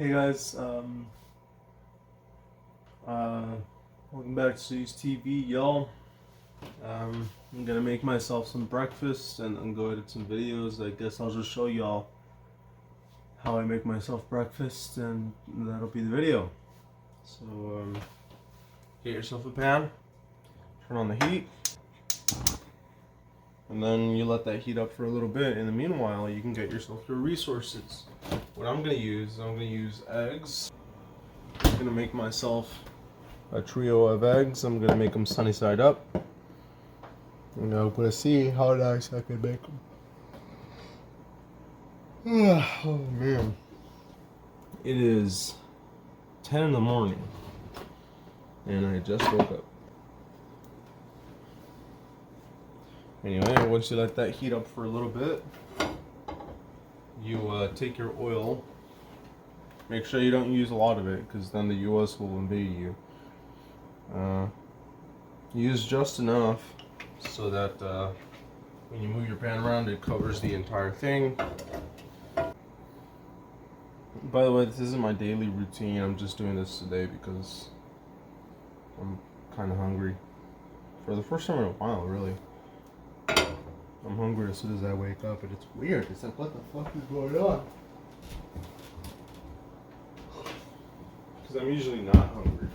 Hey guys, welcome back to C's TV, y'all. I'm gonna make myself some breakfast and go edit some videos. I guess I'll just show y'all how I make myself breakfast, and that'll be the video. So, get yourself a pan, turn on the heat, and then you let that heat up for a little bit. In the meanwhile, you can get yourself your resources. What I'm gonna use eggs. I'm gonna make myself a trio of eggs. I'm gonna make them sunny side up. And I'm gonna see how nice I can make them. Oh man. It is 10 in the morning and I just woke up. Anyway, once you let that heat up for a little bit, you take your oil. Make sure you don't use a lot of it, because then the US will invade you. Use just enough so that when you move your pan around, it covers the entire thing. By the way, this isn't my daily routine. I'm just doing this today because I'm kind of hungry. For the first time in a while, really. I'm hungry as soon as I wake up, and it's weird. It's like, what the fuck is going on? Because I'm usually not hungry.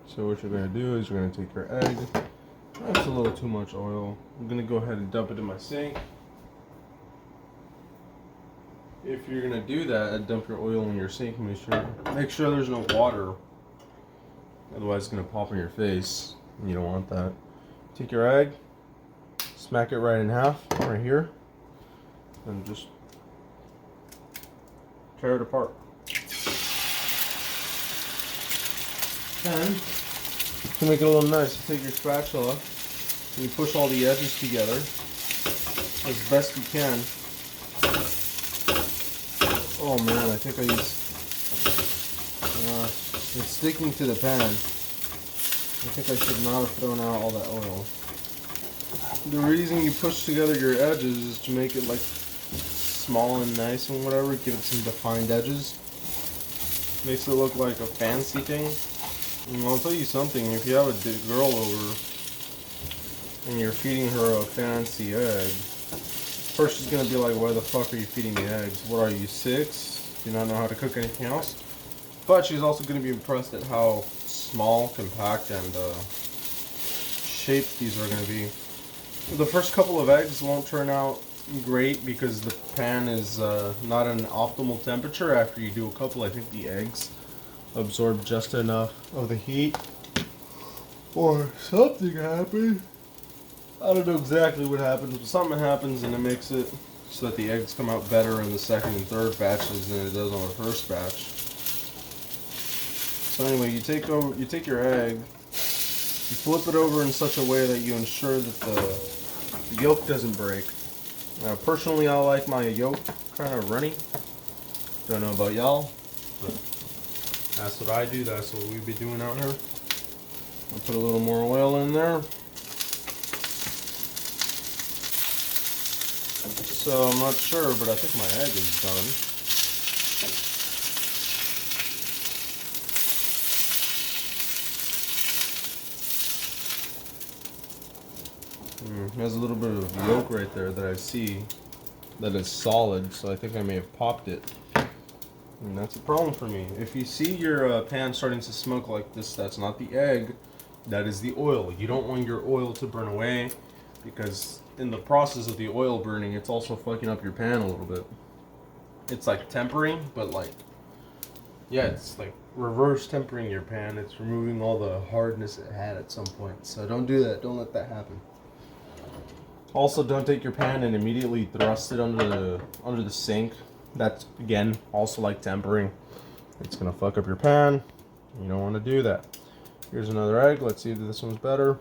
So what you're going to do is you're going to take your egg. That's a little too much oil. I'm going to go ahead and dump it in my sink. If you're going to do that and dump your oil in your sink, make sure there's no water. Otherwise it's going to pop in your face. And you don't want that. Take your egg. Smack it right in half, right here, and just tear it apart. And to make it a little nice, you take your spatula and you push all the edges together as best you can. Oh man, I think I used it's sticking to the pan. I think I should not have thrown out all that oil. The reason you push together your edges is to make it like small and nice and whatever, give it some defined edges. Makes it look like a fancy thing. And I'll tell you something, if you have a girl over and you're feeding her a fancy egg, first she's gonna be like, why the fuck are you feeding me eggs? What are you, 6? Do you not know how to cook anything else? But she's also gonna be impressed at how small, compact, and shaped these are gonna be. The first couple of eggs won't turn out great because the pan is not an optimal temperature. After you do a couple, I think the eggs absorb just enough of the heat or something happens. I don't know exactly what happens, but something happens and it makes it so that the eggs come out better in the second and third batches than it does on the first batch. So anyway, you take your egg, you flip it over in such a way that you ensure that the yolk doesn't break. Personally, I like my yolk kind of runny. Don't know about y'all, but that's what I do. That's what we be doing out here. I'll put a little more oil in there. So I'm not sure, but I think my egg is done. There's a little bit of yolk right there that I see that is solid, so I think I may have popped it. And that's a problem for me. If you see your pan starting to smoke like this, that's not the egg, that is the oil. You don't want your oil to burn away, because in the process of the oil burning, it's also fucking up your pan a little bit. It's like tempering, but like, yeah, it's like reverse tempering your pan. It's removing all the hardness it had at some point. So don't do that. Don't let that happen. Also, don't take your pan and immediately thrust it under the sink. That's, again, also like tempering. It's gonna fuck up your pan. You don't want to do that. Here's another egg. Let's see if this one's better.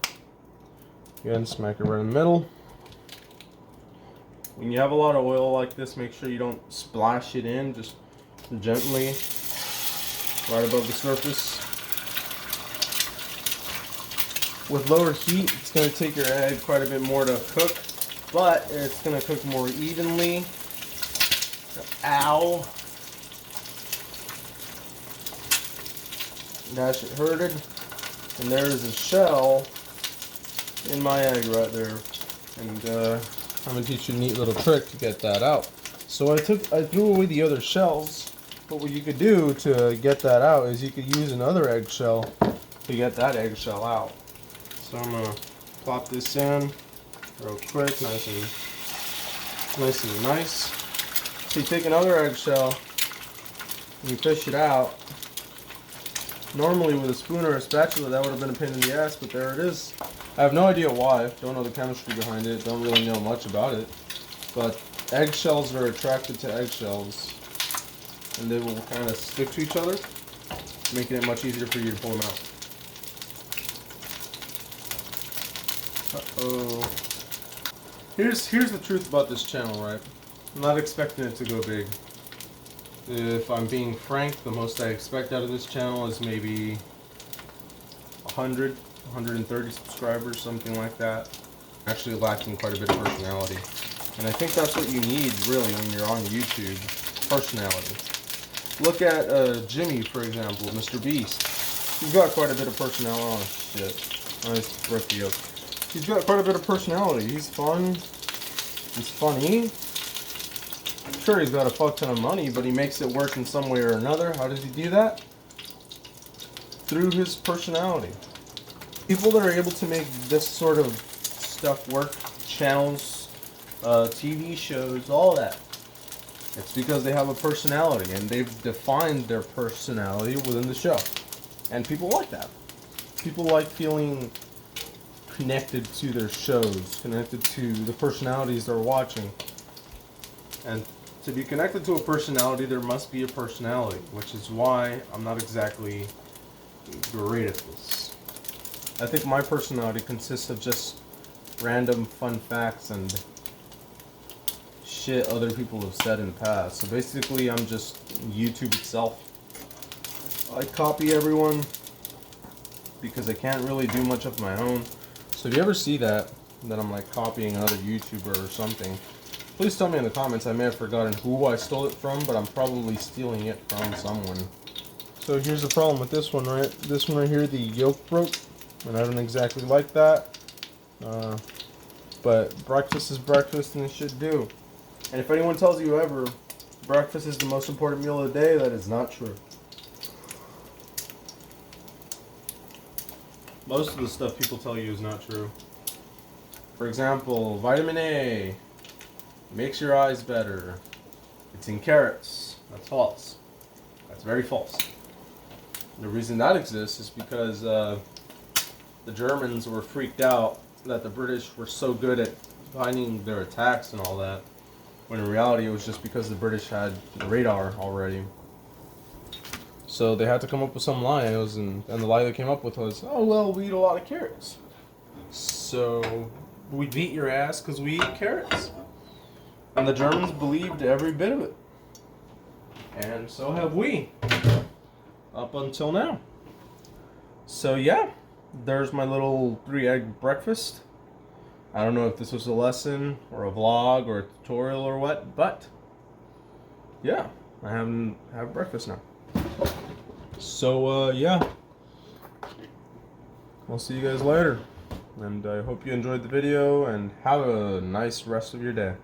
Again, smack it right in the middle. When you have a lot of oil like this, make sure you don't splash it in. Just gently, right above the surface. With lower heat, it's going to take your egg quite a bit more to cook, but it's going to cook more evenly. Ow! That shit hurted. And there's a shell in my egg right there. And I'm gonna teach you a neat little trick to get that out. So I threw away the other shells, but what you could do to get that out is you could use another eggshell to get that eggshell out. So I'm gonna plop this in real quick, nice and nice. So you take another eggshell and you fish it out. Normally with a spoon or a spatula that would have been a pain in the ass, but there it is. I have no idea why, don't know the chemistry behind it, don't really know much about it, but eggshells are attracted to eggshells and they will kind of stick to each other, making it much easier for you to pull them out. Uh-oh. Here's the truth about this channel, right? I'm not expecting it to go big. If I'm being frank, the most I expect out of this channel is maybe 100, 130 subscribers, something like that. Actually lacking quite a bit of personality. And I think that's what you need, really, when you're on YouTube. Personality. Look at Jimmy, for example, Mr. Beast. He's got quite a bit of personality. Oh, shit. Nice rookie up. He's got quite a bit of personality. He's fun. He's funny. Sure, he's got a fuck ton of money, but he makes it work in some way or another. How does he do that? Through his personality. People that are able to make this sort of stuff work, channels, TV shows, all that, it's because they have a personality and they've defined their personality within the show. And people like that. People like feeling connected to their shows, connected to the personalities they're watching. And to be connected to a personality, there must be a personality, which is why I'm not exactly great at this. I think my personality consists of just random fun facts and shit other people have said in the past. So basically, I'm just YouTube itself. I copy everyone because I can't really do much of my own. So if you ever see that I'm like copying another YouTuber or something, please tell me in the comments. I may have forgotten who I stole it from, but I'm probably stealing it from someone. So here's the problem with this one, right? This one right here, the yolk broke, and I don't exactly like that. But breakfast is breakfast, and it should do. And if anyone tells you ever breakfast is the most important meal of the day, that is not true. Most of the stuff people tell you is not true. For example, vitamin A makes your eyes better. It's in carrots. That's false. That's very false. The reason that exists is because the Germans were freaked out that the British were so good at finding their attacks and all that, when in reality it was just because the British had the radar already. So they had to come up with some lie, and the lie they came up with was, oh well, we eat a lot of carrots. So we beat your ass because we eat carrots. And the Germans believed every bit of it. And so have we. Up until now. So yeah, there's my little 3-egg breakfast. I don't know if this was a lesson or a vlog or a tutorial or what, but yeah, I have breakfast now. So yeah, I'll see you guys later. And I hope you enjoyed the video and have a nice rest of your day.